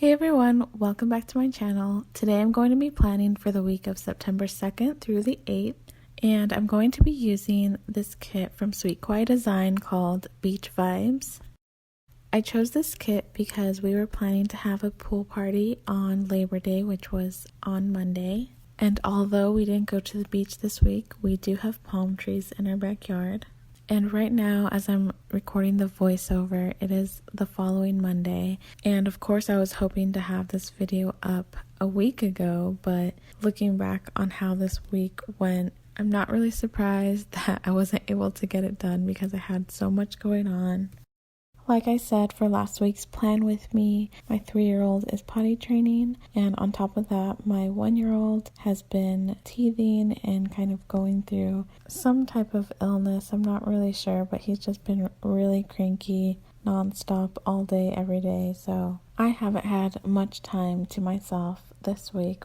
Hey everyone, welcome back to my channel. Today I'm going to be planning for the week of September 2nd through the 8th, and I'm going to be using this kit from Sweet Kawaii Design called Beach Vibes. I chose this kit because we were planning to have a pool party on Labor Day, which was on Monday. And although we didn't go to the beach this week, we do have palm trees in our backyard. And right now, as I'm recording the voiceover, it is the following Monday. And of course, I was hoping to have this video up a week ago, but looking back on how this week went, I'm not really surprised that I wasn't able to get it done because I had so much going on. Like I said, for last week's plan with me, my 3-year-old is potty training, and on top of that, my 1-year-old has been teething and kind of going through some type of illness. I'm not really sure, but he's just been really cranky nonstop all day, every day, so I haven't had much time to myself this week.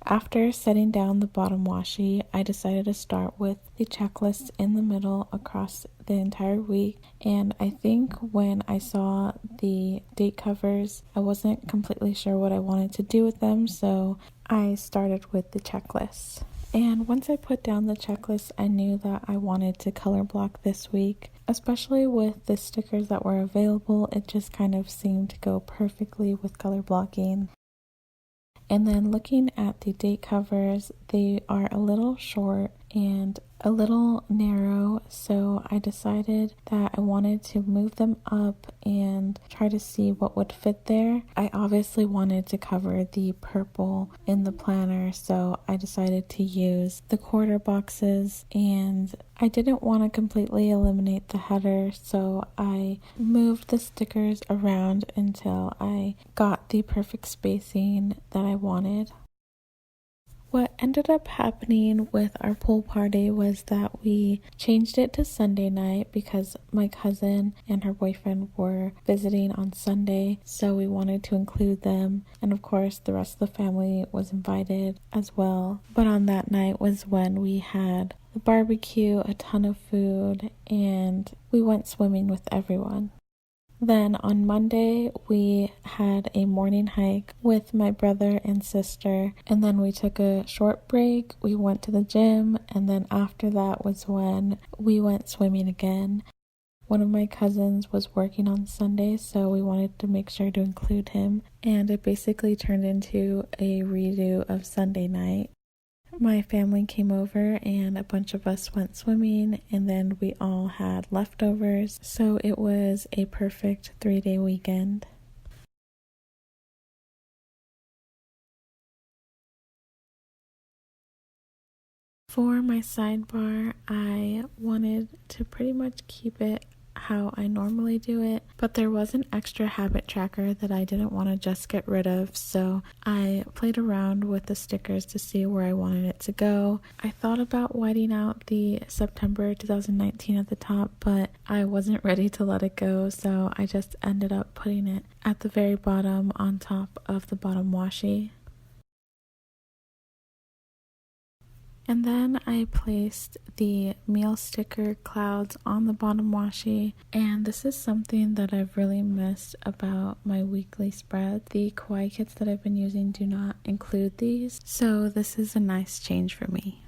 After setting down the bottom washi, I decided to start with the checklist in the middle across the entire week. And I think when I saw the date covers, I wasn't completely sure what I wanted to do with them, so I started with the checklist. And once I put down the checklist, I knew that I wanted to color block this week. Especially with the stickers that were available, it just kind of seemed to go perfectly with color blocking. And then looking at the date covers, they are a little short and a little narrow, so I decided that I wanted to move them up and try to see what would fit there. I obviously wanted to cover the purple in the planner, so I decided to use the quarter boxes, and I didn't want to completely eliminate the header, so I moved the stickers around until I got the perfect spacing that I wanted. What ended up happening with our pool party was that we changed it to Sunday night because my cousin and her boyfriend were visiting on Sunday, so we wanted to include them, and of course the rest of the family was invited as well. But on that night was when we had the barbecue, a ton of food, and we went swimming with everyone. Then on Monday, we had a morning hike with my brother and sister, and then we took a short break, we went to the gym, and then after that was when we went swimming again. One of my cousins was working on Sunday, so we wanted to make sure to include him, and it basically turned into a redo of Sunday night. My family came over and a bunch of us went swimming, and then we all had leftovers, so it was a perfect 3-day weekend. For my sidebar, I wanted to pretty much keep it how I normally do it, but there was an extra habit tracker that I didn't want to just get rid of, so I played around with the stickers to see where I wanted it to go. I thought about whiting out the September 2019 at the top, but I wasn't ready to let it go, so I just ended up putting it at the very bottom on top of the bottom washi. And then I placed the meal sticker clouds on the bottom washi, and this is something that I've really missed about my weekly spread. The kawaii kits that I've been using do not include these, so this is a nice change for me.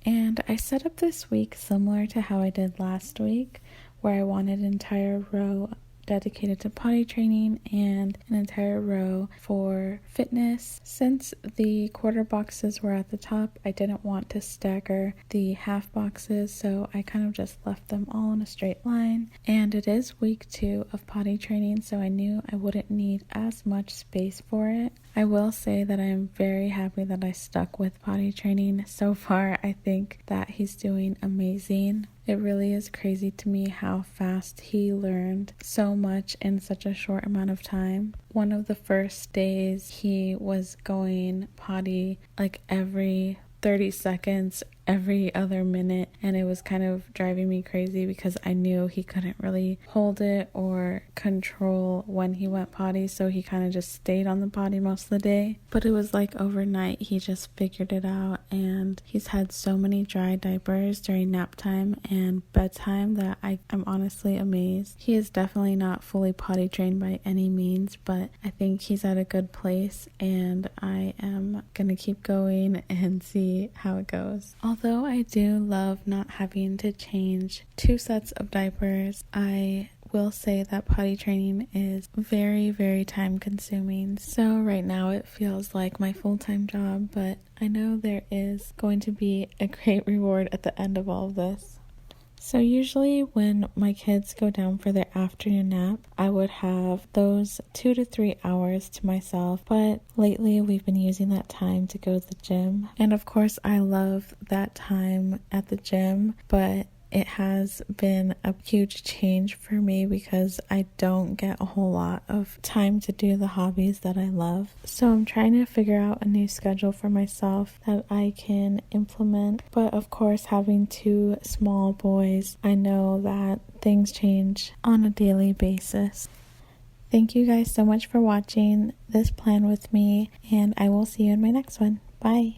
And I set up this week similar to how I did last week, where I wanted an entire row dedicated to potty training and an entire row for fitness. Since the quarter boxes were at the top, I didn't want to stagger the half boxes, so I kind of just left them all in a straight line. And it is week 2 of potty training, so I knew I wouldn't need as much space for it. I will say that I am very happy that I stuck with potty training. So far, I think that he's doing amazing. It really is crazy to me how fast he learned so much in such a short amount of time. One of the first days, he was going potty like every 30 seconds, every other minute, and it was kind of driving me crazy because I knew he couldn't really hold it or control when he went potty, so he kind of just stayed on the potty most of the day. But it was like overnight he just figured it out, and he's had so many dry diapers during nap time and bedtime that I'm honestly amazed. He is definitely not fully potty trained by any means, but I think he's at a good place, and I am gonna keep going and see how it goes. Although I do love not having to change 2 sets of diapers, I will say that potty training is very, very time consuming. So right now it feels like my full-time job, but I know there is going to be a great reward at the end of all of this. So usually when my kids go down for their afternoon nap, I would have those 2 to 3 hours to myself, but lately we've been using that time to go to the gym. And of course I love that time at the gym, but it has been a huge change for me because I don't get a whole lot of time to do the hobbies that I love. So I'm trying to figure out a new schedule for myself that I can implement. But of course, having 2 small boys, I know that things change on a daily basis. Thank you guys so much for watching this plan with me, and I will see you in my next one. Bye.